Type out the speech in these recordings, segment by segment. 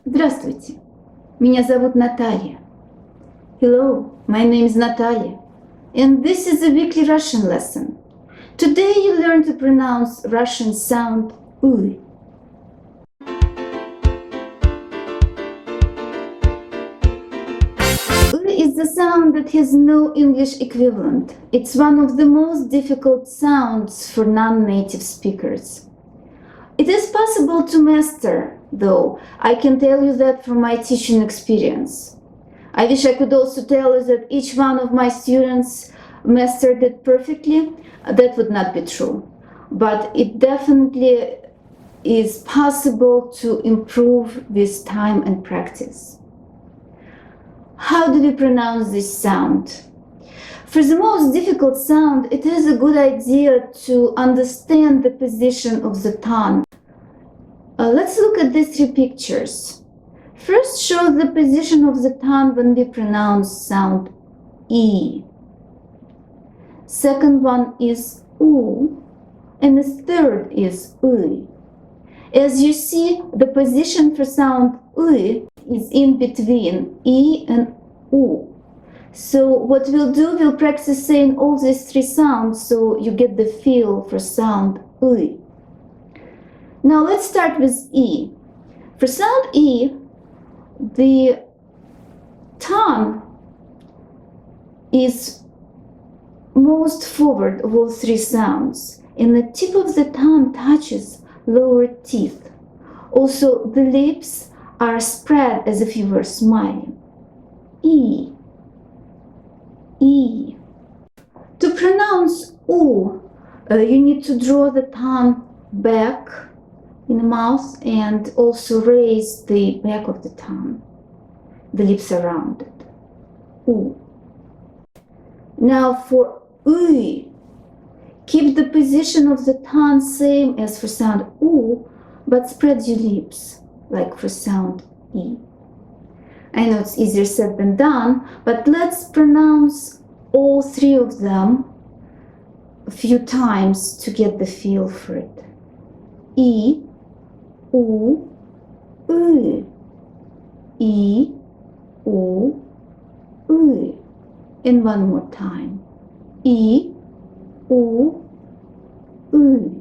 Здравствуйте, меня зовут Natalia. Hello, my name is Natalia, and this is a weekly Russian lesson. Today you learn to pronounce Russian sound U. U is the sound that has no English equivalent. It's one of the most difficult sounds for non-native speakers. It is possible to master, though. I can tell you that from my teaching experience. I wish I could also tell you that each one of my students mastered it perfectly. That would not be true. But it definitely is possible to improve with time and practice. How do we pronounce this sound? For the most difficult sound, it is a good idea to understand the position of the tongue. Let's look at these three pictures. First, show the position of the tongue when we pronounce sound E. Second one is U, and the third is U. As you see, the position for sound U is in between E and U. So what we'll do, we'll practice saying all these three sounds so you get the feel for sound U. Now let's start with E. For sound E, the tongue is most forward of all three sounds, and the tip of the tongue touches lower teeth. Also, the lips are spread as if you were smiling. E. E. To pronounce U, you need to draw the tongue back in the mouth and also raise the back of the tongue. The lips are rounded. U. Now for U, keep the position of the tongue same as for sound U, but spread your lips like for sound E. I know it's easier said than done, but let's pronounce all three of them a few times to get the feel for it. E, U, U. E, U, U. And one more time. E, U, U.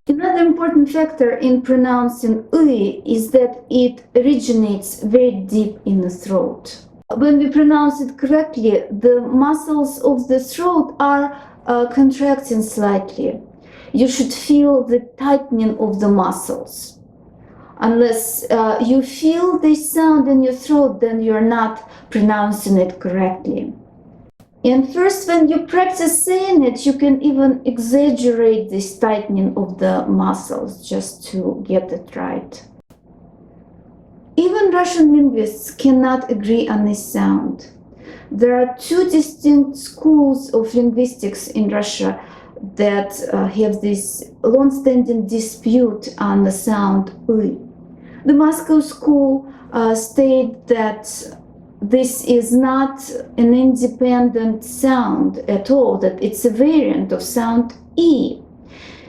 Another important factor in pronouncing U is that it originates very deep in the throat. When we pronounce it correctly, the muscles of the throat are contracting slightly. You should feel the tightening of the muscles. Unless you feel this sound in your throat, then you're not pronouncing it correctly. And first, when you practice saying it, you can even exaggerate this tightening of the muscles just to get it right. Even Russian linguists cannot agree on this sound. There are two distinct schools of linguistics in Russia that have this long-standing dispute on the sound U. The Moscow school state that this is not an independent sound at all, that it's a variant of sound E.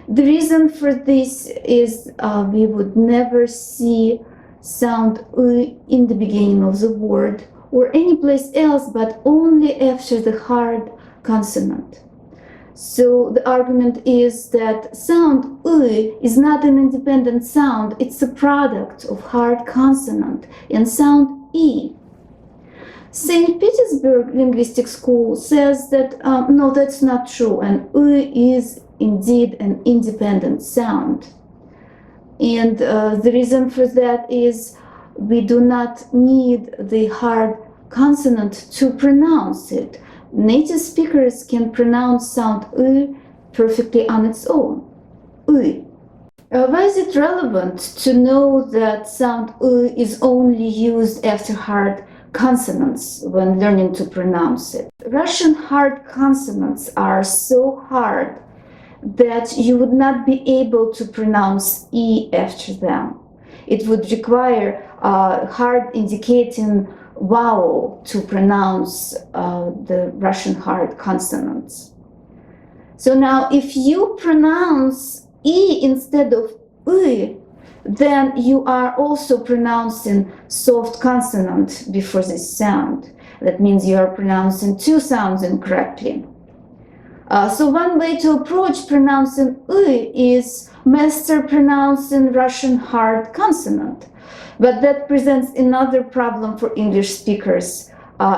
The reason for this is we would never see sound U in the beginning of the word or any place else, but only after the hard consonant. So the argument is that sound U is not an independent sound, it's a product of hard consonant and sound E. St. Petersburg Linguistic School says that no, that's not true, and U is indeed an independent sound. And the reason for that is we do not need the hard consonant to pronounce it. Native speakers can pronounce sound U perfectly on its own. U. Why is it relevant to know that sound U is only used after hard consonants when learning to pronounce it? Russian hard consonants are so hard that you would not be able to pronounce E after them. It would require a hard indicating vowel to pronounce the Russian hard consonants. So now if you pronounce E instead of U, then you are also pronouncing soft consonant before this sound. That means you are pronouncing two sounds incorrectly. So one way to approach pronouncing "ы" is master pronouncing Russian hard consonant. But that presents another problem for English speakers.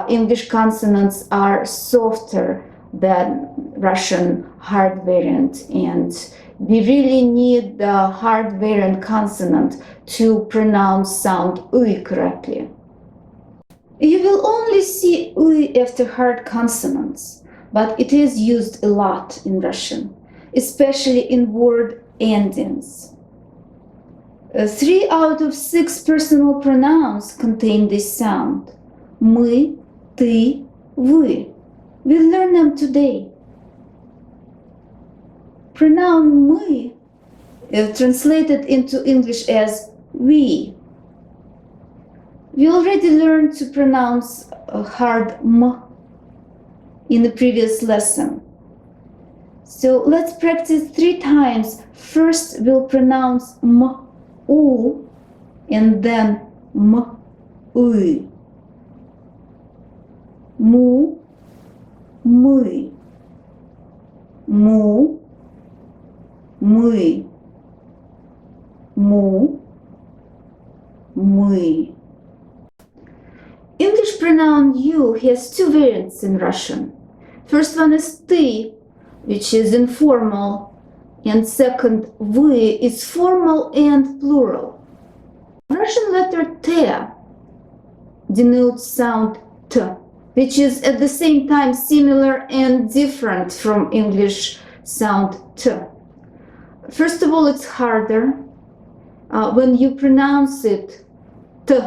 English consonants are softer than Russian hard variant, and we really need the hard variant consonant to pronounce sound "ы" correctly. You will only see "ы" after hard consonants, but it is used a lot in Russian, especially in word endings. 3 out of 6 personal pronouns contain this sound. Мы, ты, вы. We'll learn them today. Pronoun мы translated into English as we. We already learned to pronounce a hard m in the previous lesson. So let's practice 3 times. First we'll pronounce m, u, and then m, ы. Му, мы. Му, мы. Му, мы. English pronoun you has 2 variants in Russian. First one is ты, which is informal, and second вы is formal and plural. Russian letter T denotes sound T, which is at the same time similar and different from English sound T. First of all, it's harder. When you pronounce it T,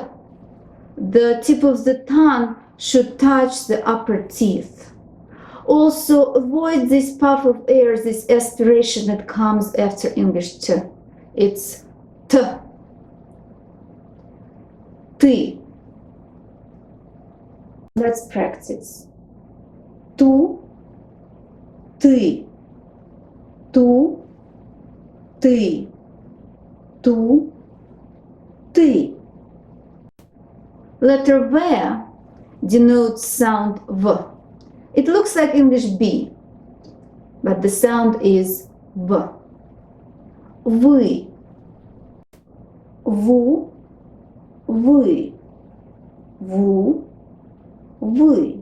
the tip of the tongue should touch the upper teeth. Also, avoid this puff of air, this aspiration that comes after English T. It's T. Ты. Let's practice. Ту, ты. Ту, ты. Ту, ты. Letter V denotes sound V. It looks like English B, but the sound is V. Вы. Ву, вы. Ву, вы.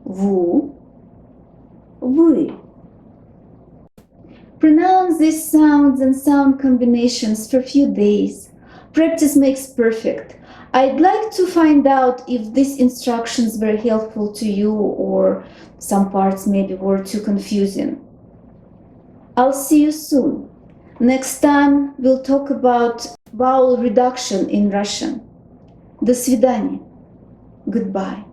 Ву, вы. Pronounce these sounds and sound combinations for a few days. Practice makes perfect. I'd like to find out if these instructions were helpful to you or some parts maybe were too confusing. I'll see you soon. Next time we'll talk about vowel reduction in Russian. До свидания. Goodbye.